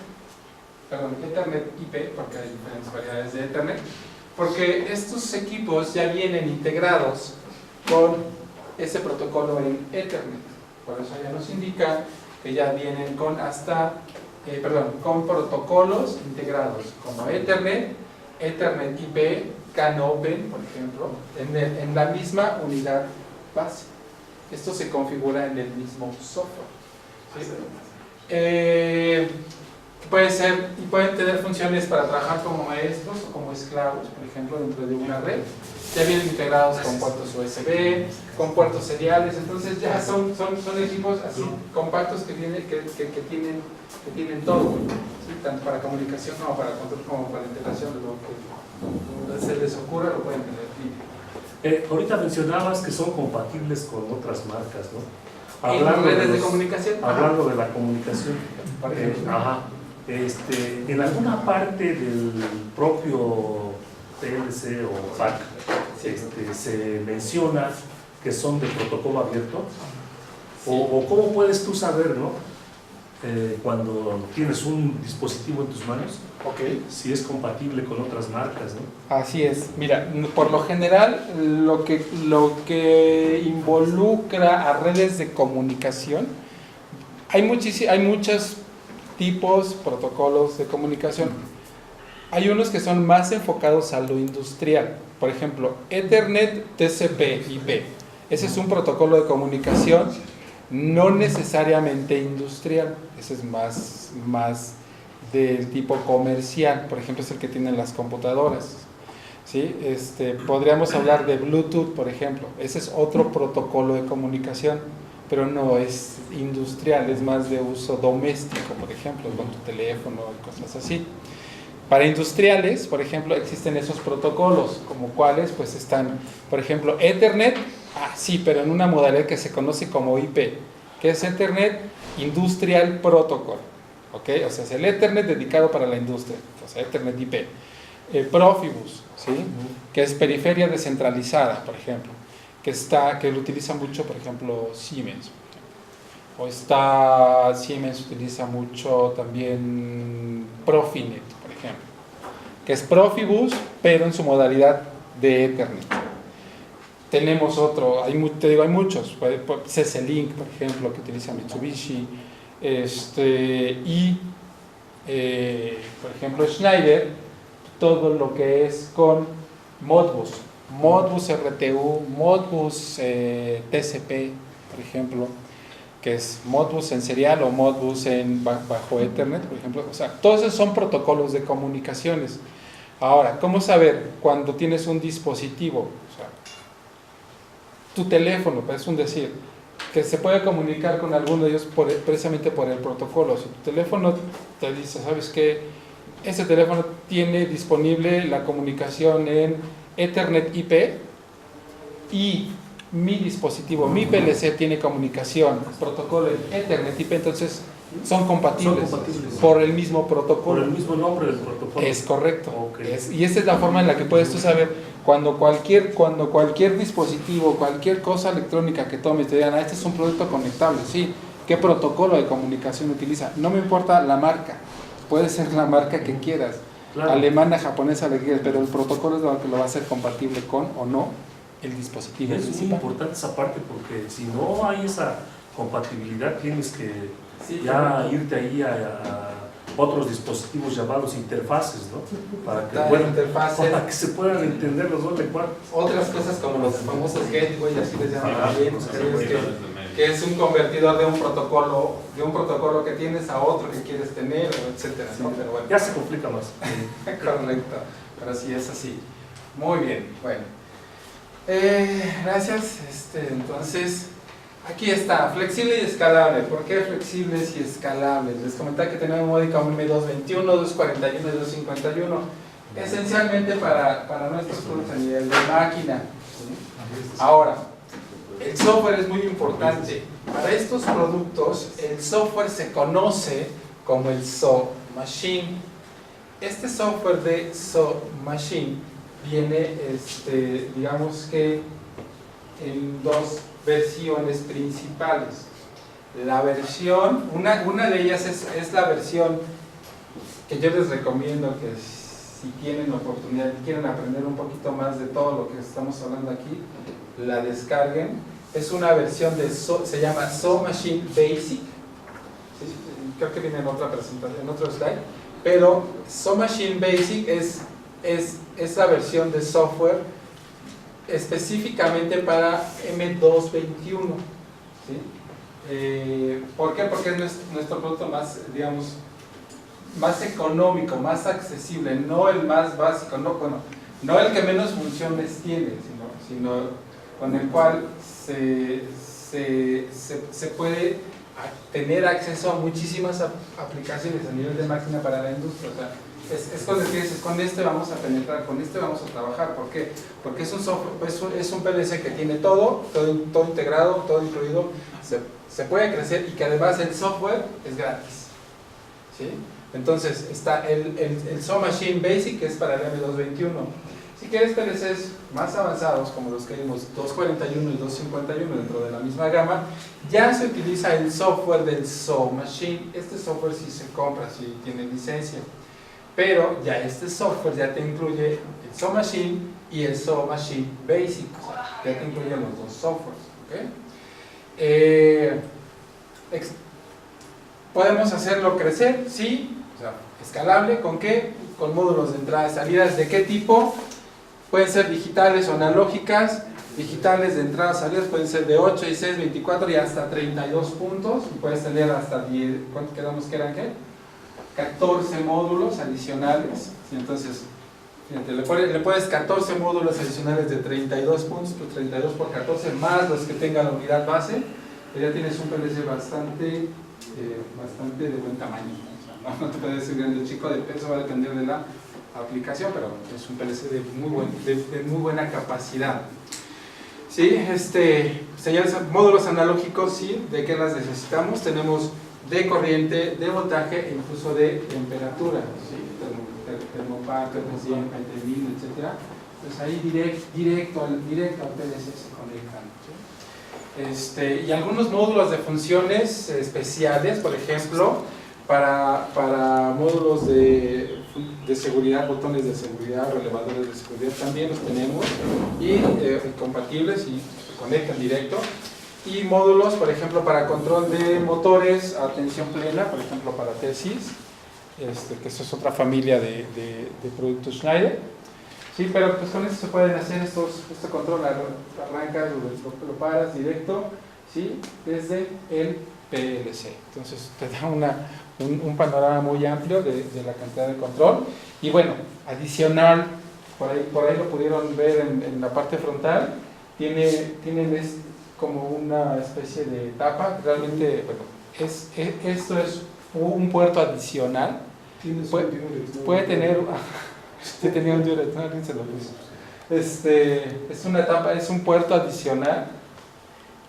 IP, porque hay diferentes variedades de Ethernet? Porque estos equipos ya vienen integrados con ese protocolo en Ethernet. Por eso ya nos indica que ya vienen con protocolos integrados como Ethernet, Ethernet IP, CAN Open, por ejemplo, en la misma unidad base. Esto se configura en el mismo software, ¿sí? Pueden tener funciones para trabajar como maestros o como esclavos, por ejemplo, dentro de una red. Ya vienen integrados con puertos USB, con puertos seriales. Entonces ya son equipos así compactos que tienen todo, ¿sí? Tanto para comunicación como para control como para integración. Lo que se les ocurra lo pueden tener. Ahorita mencionabas que son compatibles con otras marcas, ¿no? ¿En redes de comunicación? Hablando de la comunicación. En alguna parte del propio PLC o PAC se menciona que son de protocolo abierto. Sí. O cómo puedes tú saber, ¿no? Cuando tienes un dispositivo en tus manos, si es compatible con otras marcas, ¿no? Así es. Mira, por lo general lo que involucra a redes de comunicación, hay muchos tipos, protocolos de comunicación. Hay unos que son más enfocados a lo industrial. Por ejemplo, Ethernet TCP/IP. Ese es un protocolo de comunicación no necesariamente industrial. Ese es más del tipo comercial. Por ejemplo, es el que tienen las computadoras, ¿sí? Podríamos hablar de Bluetooth, por ejemplo. Ese es otro protocolo de comunicación. pero no es industrial, es más de uso doméstico, por ejemplo, con tu teléfono y cosas así. Para industriales, por ejemplo, existen esos protocolos, como cuáles, pues están, por ejemplo, Ethernet, sí, pero en una modalidad que se conoce como IP, que es Ethernet Industrial Protocol, ¿ok? O sea, es el Ethernet dedicado para la industria, o sea, Ethernet IP. Profibus, ¿sí? Que es periferia descentralizada, por ejemplo, que lo utiliza mucho, por ejemplo, Siemens. Siemens utiliza mucho también Profinet, por ejemplo, que es Profibus, pero en su modalidad de Ethernet. Tenemos otro, hay muchos, CC-Link, por ejemplo, que utiliza Mitsubishi, por ejemplo, Schneider, todo lo que es con Modbus, Modbus RTU, Modbus TCP, por ejemplo, que es Modbus en serial o Modbus bajo Ethernet, por ejemplo. O sea, todos esos son protocolos de comunicaciones. Ahora, ¿cómo saber cuando tienes un dispositivo? O sea, tu teléfono, es un decir, que se puede comunicar con alguno de ellos precisamente por el protocolo. Si tu teléfono te dice, ¿sabes qué? Ese teléfono tiene disponible la comunicación en Ethernet IP y mi dispositivo, mi PLC tiene comunicación, protocolo en Ethernet IP, entonces son compatibles por el mismo protocolo. Por el mismo nombre del protocolo. Es correcto. Okay. Y esa es la forma en la que puedes tú saber cuando cualquier dispositivo, cualquier cosa electrónica que tomes te digan, este es un producto conectable, sí, ¿qué protocolo de comunicación utiliza? No me importa la marca, puede ser la marca que quieras, claro. Alemana, japonesa, pero el protocolo es lo que lo va a hacer compatible con o no el dispositivo. Es muy importante esa parte, porque si no hay esa compatibilidad tienes que irte ahí a otros dispositivos llamados interfaces, ¿no? Para que se puedan entender los dos lenguajes. Otras cosas como los famosos gateway, así les llaman también, que es un convertidor de un protocolo que tienes a otro que quieres tener, etcétera, ¿no? Pero bueno, ya se complica más. Correcto, pero sí es así. Muy bien, bueno. Gracias. Entonces, aquí está, flexible y escalable. ¿Por qué flexibles y escalables? Les comentaba que tenemos Modicom M221, 241 y 251, esencialmente para nuestros productos a nivel de máquina. Ahora, el software es muy importante. Para estos productos, el software se conoce como el SO Machine. Este software de SO Machine viene, digamos que en dos versiones principales. La versión, una de ellas es la versión que yo les recomiendo que si tienen oportunidad y quieren aprender un poquito más de todo lo que estamos hablando aquí, la descarguen. Es una versión se llama SO Machine Basic. Creo que viene en otra presentación, en otro slide. Pero SO Machine Basic es la versión de software específicamente para M221, ¿sí? ¿Por qué? Porque es nuestro producto más, digamos, más económico, más accesible, no el más básico, no el que menos funciones tiene, sino con el cual se puede tener acceso a muchísimas aplicaciones a nivel de máquina para la industria. O sea, es con el que dices, con este vamos a penetrar, con este vamos a trabajar. ¿Por qué? Porque es un software, es un PLC que tiene todo integrado, todo incluido, se puede crecer y que además el software es gratis, ¿sí? Entonces está el SO Machine Basic, que es para el M221. Si quieres PLCs más avanzados, como los que vimos, 241 y 251 dentro de la misma gama, ya se utiliza el software del SO Machine. Este software sí se compra, sí tiene licencia. Pero ya este software ya te incluye el SO Machine y el SO Machine Basic. Ya te incluyen los dos softwares. ¿Okay? ¿Podemos hacerlo crecer? Sí. O sea, escalable. ¿Con qué? Con módulos de entrada y salidas. ¿De qué tipo? Pueden ser digitales o analógicas. Digitales de entrada y salidas pueden ser de 8, 16, 24 y hasta 32 puntos. Y puedes tener hasta 10. ¿Cuántos quedamos que eran qué? 14 módulos adicionales. Entonces, fíjate, le pones 14 módulos adicionales de 32 puntos, pues 32 por 14 más los que tenga la unidad base, pero ya tienes un PLC bastante de buen tamaño, ¿no? O sea, no te puedes decir grande o chico, eso va a depender de la aplicación, pero es un PLC de muy buena capacidad. Sí, señales, módulos analógicos, sí, ¿de qué las necesitamos? Tenemos de corriente, de voltaje e incluso de temperatura, ¿sí? Termopar, termocien, Pentemil, etc. Pues ahí directo al PLC se conectan, ¿sí? Y algunos módulos de funciones especiales, por ejemplo, para módulos de seguridad, botones de seguridad, relevadores de seguridad también los tenemos, y compatibles y se conectan directo. Y módulos, por ejemplo, para control de motores a tensión plena, por ejemplo para tesis, que eso es otra familia de productos Schneider. Sí, pero pues con esto se pueden hacer este control, arrancas, lo paras directo, ¿sí? Desde el PLC. Entonces te da un panorama muy amplio de la cantidad de control. Y bueno, adicional, por ahí lo pudieron ver en la parte frontal, tienen como una especie de tapa. Realmente, bueno, esto es un puerto adicional. Puede tener... Si tenía un Durex, no, alguien se lo puso. Es una tapa, es un puerto adicional,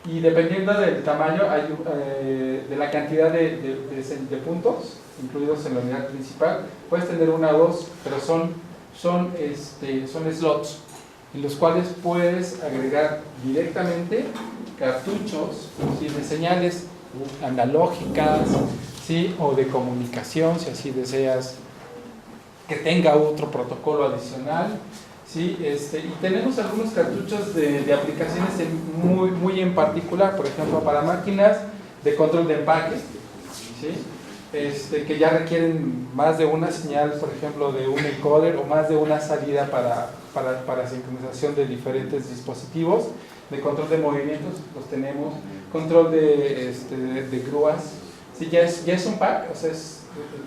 y dependiendo del tamaño, de la cantidad de puntos incluidos en la unidad principal, puedes tener una o dos, pero son slots en los cuales puedes agregar directamente cartuchos, ¿sí? De señales analógicas, ¿sí? O de comunicación, si así deseas que tenga otro protocolo adicional, ¿sí? Y tenemos algunos cartuchos de aplicaciones muy en particular, por ejemplo para máquinas de control de empaque, ¿sí? Que ya requieren más de una señal, por ejemplo de un encoder, o más de una salida para sincronización de diferentes dispositivos, de control de movimientos los tenemos, control de grúas, ¿sí? Ya es un pack, o sea,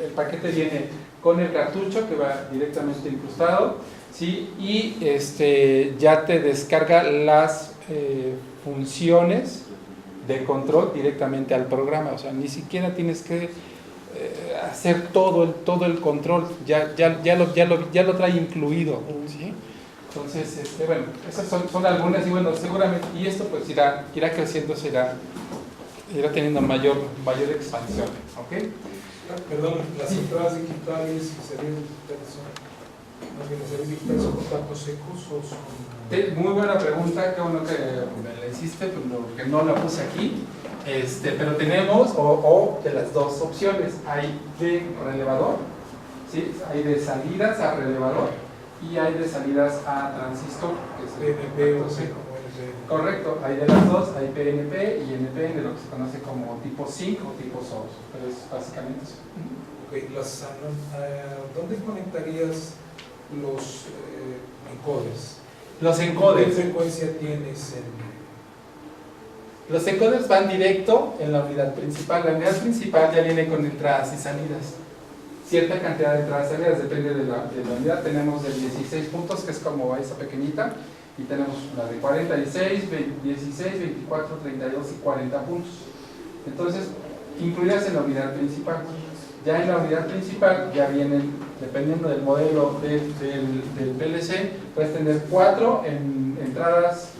el paquete viene con el cartucho que va directamente incrustado, ¿sí? Y ya te descarga las funciones de control directamente al programa, o sea, ni siquiera tienes que hacer todo el control, ya lo trae incluido, ¿sí? Entonces, bueno, esas son algunas, y bueno, seguramente, y esto pues irá creciendo, irá teniendo mayor expansión, ¿ok? Perdón, las entradas digitales y salidas digitales son contactos secos o son... Muy buena pregunta, qué bueno que me la hiciste, porque no la puse aquí, pero tenemos o de las dos opciones, hay de relevador, ¿sí? Hay de salidas a relevador y hay de salidas a transistor, que es PNP o seco. NPN. Correcto, hay de las dos, hay PNP y NPN, lo que se conoce como tipo SYNC o tipo source, pero es básicamente eso. Okay, ¿dónde conectarías los encoders? Los encoders. ¿Qué frecuencia tienes Los encoders van directo en la unidad principal. La unidad principal ya viene con entradas y salidas. Cierta cantidad de entradas y salidas, depende de la unidad. Tenemos de 16 puntos, que es como esa pequeñita, y tenemos la de 46, 16, 24, 32 y 40 puntos. Entonces, incluidas en la unidad principal. Ya en la unidad principal ya vienen, dependiendo del modelo del PLC, puedes tener 4 entradas,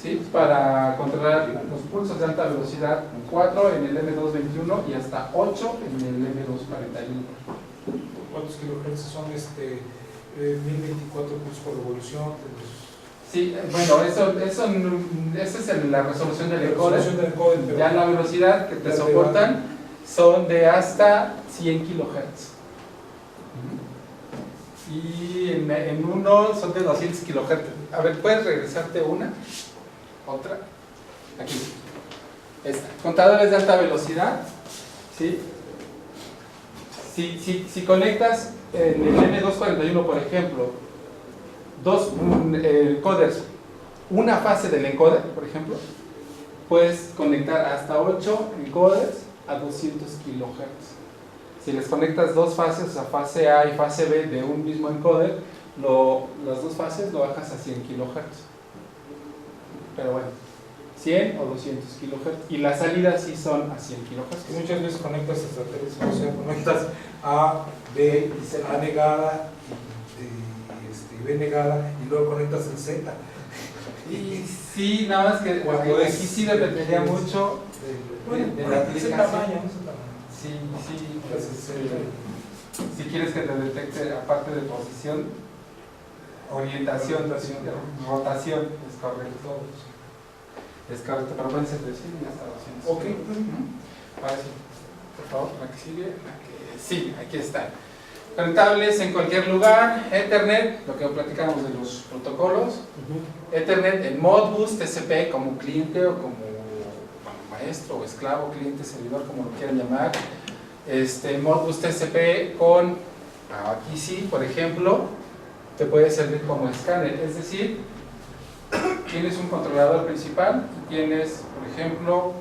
¿sí? Para controlar los pulsos de alta velocidad, 4 en el M221 y hasta 8 en el M241. ¿Cuántos kilohertz son 1024 pulsos por revolución? Sí, bueno, esa es la resolución del encoder. Ya la velocidad que te soportan son de hasta 100 kHz. Y en uno son de 200 kHz. A ver, ¿puedes regresarte una? Otra. Aquí. Esta. Contadores de alta velocidad. ¿Sí? Si conectas en el M241, por ejemplo, dos encoders, una fase del encoder, por ejemplo, puedes conectar hasta 8 encoders a 200 kHz. Si les conectas dos fases, a fase A y fase B de un mismo encoder, las dos fases lo bajas a 100 kHz. Pero bueno, 100 o 200 kHz, y las salidas sí son a 100 Que kHz. muchas veces conectas hasta tres, o sea, conectas A, B, A negada, y B negada, y luego conectas el Z. Y sí, nada más que Cuando aquí es- sí dependería mucho de la es el aplicación. tamaño, es el tamaño. Sí, pues, Entonces, si quieres que te detecte, aparte de posición, orientación, rotación, es correcto. Es correcto, pero pueden ser de 100 y hasta 200. Ok. Ahora sí, por favor, la que sigue. Sí, aquí están. Conectables en cualquier lugar, Ethernet, lo que platicamos de los protocolos. Ethernet en Modbus, TCP como cliente o como maestro o esclavo, cliente, servidor, como lo quieran llamar. Modbus TCP con, aquí sí, por ejemplo, te puede servir como escáner, es decir, tienes un controlador principal y tienes, por ejemplo,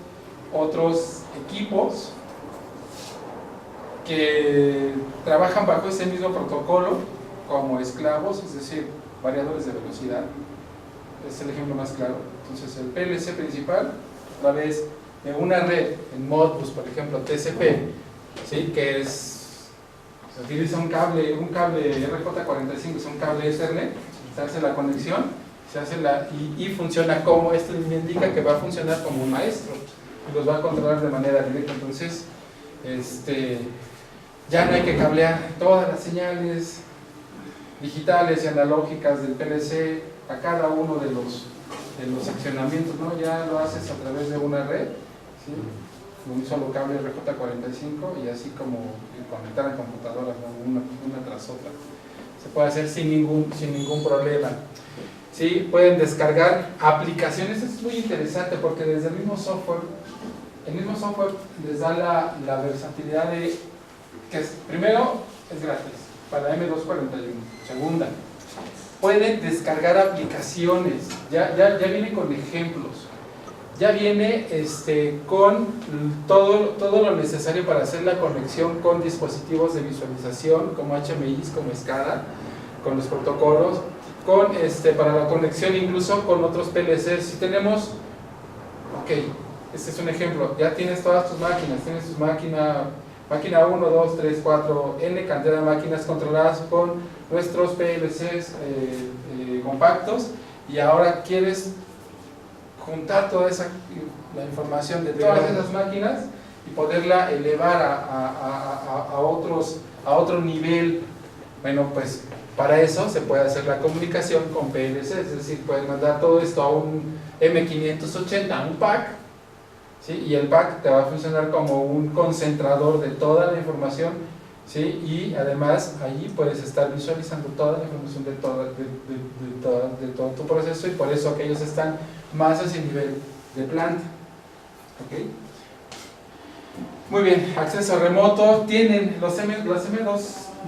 otros equipos que trabajan bajo ese mismo protocolo como esclavos, es decir, variadores de velocidad. Es el ejemplo más claro. Entonces el PLC principal, a través de una red en Modbus, por ejemplo TCP, ¿sí? Que se utiliza un cable RJ45, es un cable Ethernet, se hace la conexión, y funciona como, esto me indica que va a funcionar como un maestro y los va a controlar de manera directa. Entonces ya no hay que cablear todas las señales digitales y analógicas del PLC a cada uno de los seccionamientos, ¿no? Ya lo haces a través de una red, ¿sí? Un solo cable RJ45 y así como conectar en computadoras, ¿no? una tras otra. Se puede hacer sin ningún problema. ¿Sí? Pueden descargar aplicaciones. Esto es muy interesante porque desde el mismo software les da la versatilidad de que primero es gratis para M241. Segunda, pueden descargar aplicaciones. Ya viene con ejemplos. Ya viene con todo lo necesario para hacer la conexión con dispositivos de visualización como HMIs, como SCADA, con los protocolos, para la conexión incluso con otros PLCs. Si tenemos, este es un ejemplo, ya tienes todas tus máquinas, tienes tus máquina 1, 2, 3, 4, N cantidad de máquinas controladas con nuestros PLCs compactos, y ahora quieres juntar toda la información de todas esas máquinas y poderla elevar a otro nivel. Bueno, pues para eso se puede hacer la comunicación con PLC, es decir, puedes mandar todo esto a un M580, a un pack, ¿sí? Y el pack te va a funcionar como un concentrador de toda la información, ¿sí? Y además allí puedes estar visualizando toda la información de todo tu proceso, y por eso aquellos están más a ese nivel de planta. ¿Ok? Muy bien, acceso remoto. Tienen los M2,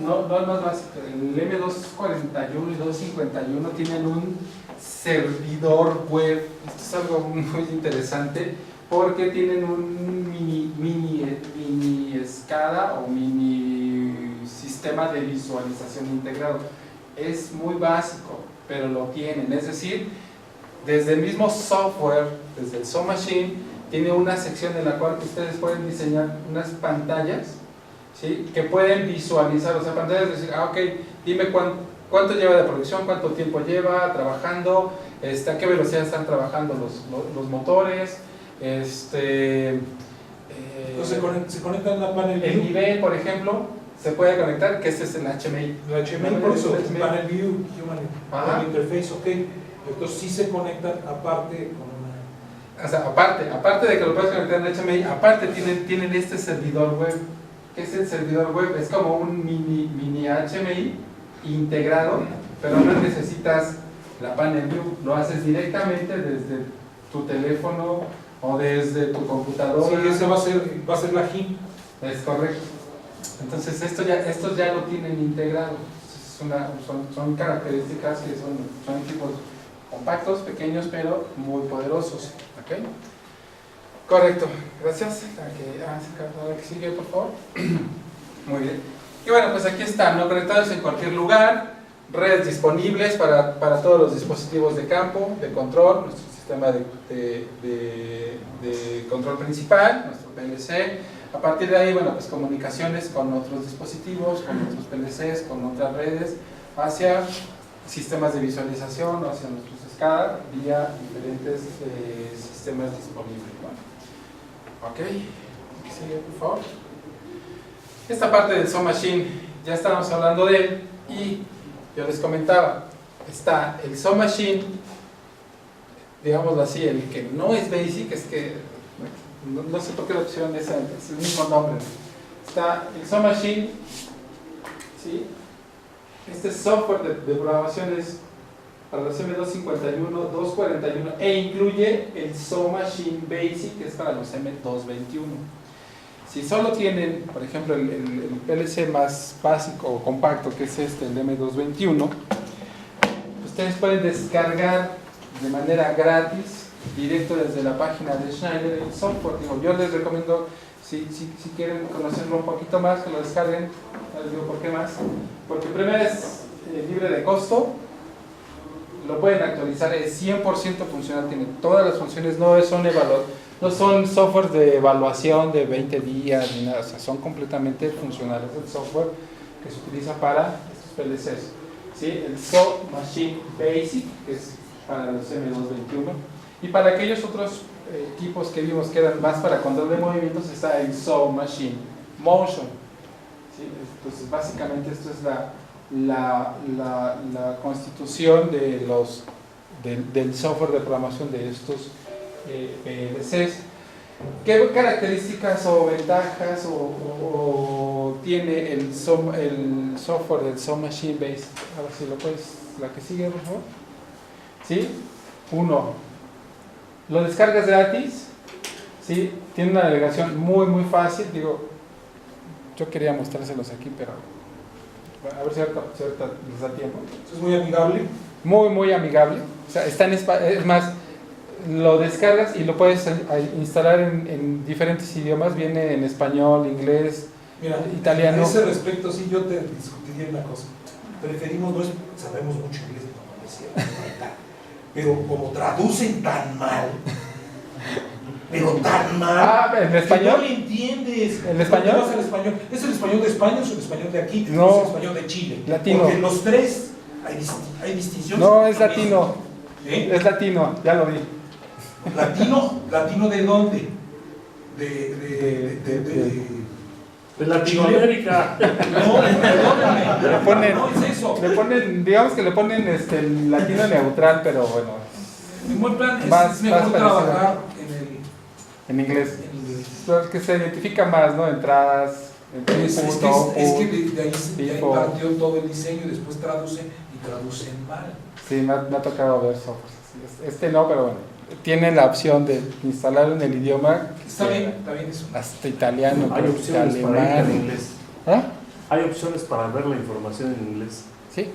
no más básico, el M241 y 251 tienen un servidor web. Esto es algo muy interesante porque tienen un mini SCADA o mini sistema de visualización integrado. Es muy básico, pero lo tienen, es decir, desde el mismo software, desde el Zoom Machine, tiene una sección en la cual ustedes pueden diseñar unas pantallas, ¿sí? Que pueden visualizar, o sea, pantallas de decir, dime cuánto lleva de producción, cuánto tiempo lleva trabajando, a qué velocidad están trabajando los motores, Entonces se conecta en la panel el view. nivel, por ejemplo, se puede conectar, que este es el HMI. La HMI, por eso, el HMI. panel view, human interface, ok. Entonces sí se conectan aparte con una... O sea, aparte de que lo puedes conectar en HMI, aparte tienen este servidor web. ¿Qué es el servidor web? Es como un mini HMI integrado, pero no necesitas la panel view, lo haces directamente desde tu teléfono o desde tu computadora. Sí, ese va a ser la HIM. Es correcto. Entonces estos ya lo tienen integrado. Son características que son equipos compactos, pequeños, pero muy poderosos. ¿Ok? Correcto, gracias. La que sigue, por favor. Muy bien. Y bueno, pues aquí están, ¿no? Conectados en cualquier lugar, redes disponibles para todos los dispositivos de campo, de control, nuestros sistema de control principal, nuestro PLC. A partir de ahí, bueno, pues comunicaciones con otros dispositivos, con otros PLCs, con otras redes, hacia sistemas de visualización o hacia nuestros SCADA vía diferentes sistemas disponibles, ¿no? Ok, sigue, por favor. Esta parte del SO Machine, ya estábamos hablando de él y yo les comentaba, está el SO Machine, digámoslo así, el que no es BASIC, es que no sé por qué lo pusieron ese, es el mismo nombre. Está el SO Machine, ¿sí? Este software de programación es para los M251, 241 e incluye el SO Machine Basic, que es para los M221. Si solo tienen, por ejemplo, el PLC más básico o compacto, que es este, el M221, ustedes pueden descargar de manera gratis, directo desde la página de Schneider, el software. Digo, yo les recomiendo, si quieren conocerlo un poquito más, que lo descarguen. Les digo por qué más. Porque primero es libre de costo, lo pueden actualizar, es 100% funcional, tiene todas las funciones, no son software de evaluación de 20 días ni nada, o sea, son completamente funcionales el software que se utiliza para estos PLCs. ¿Sí? El SO Machine Basic, que es para los M221, y para aquellos otros equipos que vimos que eran más para control de movimientos, está el SO Machine Motion. ¿Sí? Entonces, básicamente, esto es la constitución de del software de programación de estos PLCs. ¿Qué características o ventajas o tiene el software del SO Machine Base? A ver si lo puedes, la que sigue, por favor. ¿Sí? 1. Lo descargas gratis. ¿Sí? Tiene una navegación muy fácil. Digo, yo quería mostrárselos aquí, pero a ver si ahorita les da tiempo. Es muy amigable. Muy amigable. O sea, está es más, lo descargas y lo puedes instalar en diferentes idiomas. Viene en español, inglés, mira, italiano. A ese respecto, sí, yo te discutiría una cosa. Preferimos, no es, sabemos mucho inglés, no es cierto, pero como traducen tan mal, pero tan mal, ¿en español? que no le entiendes. ¿En español? No es el español. ¿Es el español de España o es el español de aquí? No. Es el español de Chile. Latino. Porque los tres hay distinción. No, es latino. ¿Eh? Es latino, ya lo vi. ¿Latino de dónde? De Latinoamérica. No, perdóname. No es eso. Le ponen, digamos que le ponen latino neutral, pero bueno. En buen plan, Más es mejor parecido. trabajar En inglés. en inglés. Que se identifica más, ¿no? Entradas, Es que de ahí tipo. partió todo el diseño y después traducen mal. Sí, me ha tocado ver software. Este no, pero bueno. Tiene la opción de instalarlo en el idioma. Está bien eso. Hasta italiano, Hay creo que opciones para ir en alemán. inglés. ¿Ah? Hay opciones para ver la información en inglés. Sí,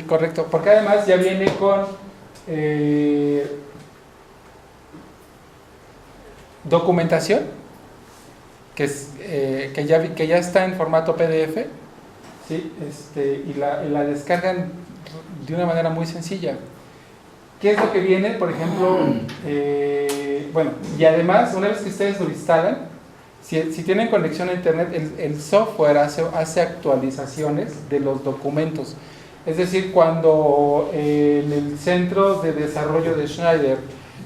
correcto. Porque además ya viene con documentación que ya está en formato PDF, ¿sí? Y la descargan de una manera muy sencilla. ¿Qué es lo que viene? Por ejemplo, bueno, y además, una vez que ustedes lo instalan, si tienen conexión a internet, el software hace actualizaciones de los documentos. Es decir, cuando en el centro de desarrollo de Schneider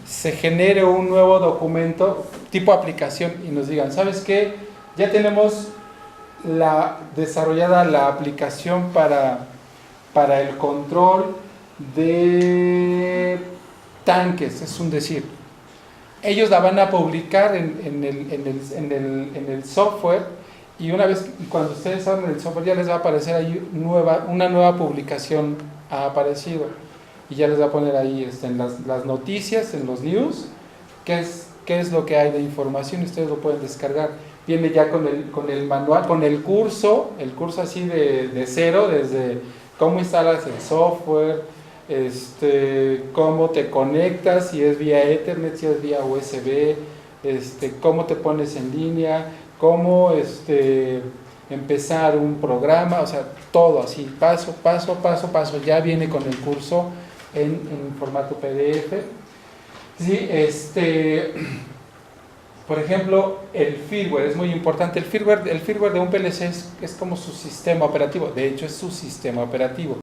se genere un nuevo documento tipo aplicación y nos digan, ¿sabes qué? Ya tenemos desarrollada la aplicación para el control de tanques, es un decir. Ellos la van a publicar en el software y cuando ustedes abren el software ya les va a aparecer ahí una nueva publicación ha aparecido y ya les va a poner ahí en las noticias, en los news, qué es lo que hay de información y ustedes lo pueden descargar. Viene ya con el manual, con el curso así de cero, desde cómo instalas el software, cómo te conectas, si es vía Ethernet, si es vía USB, cómo te pones en línea, cómo empezar un programa, o sea, todo así, paso, ya viene con el curso en formato PDF. Sí, por ejemplo, el firmware es muy importante. El firmware de un PLC es como su sistema operativo. De hecho, es su sistema operativo.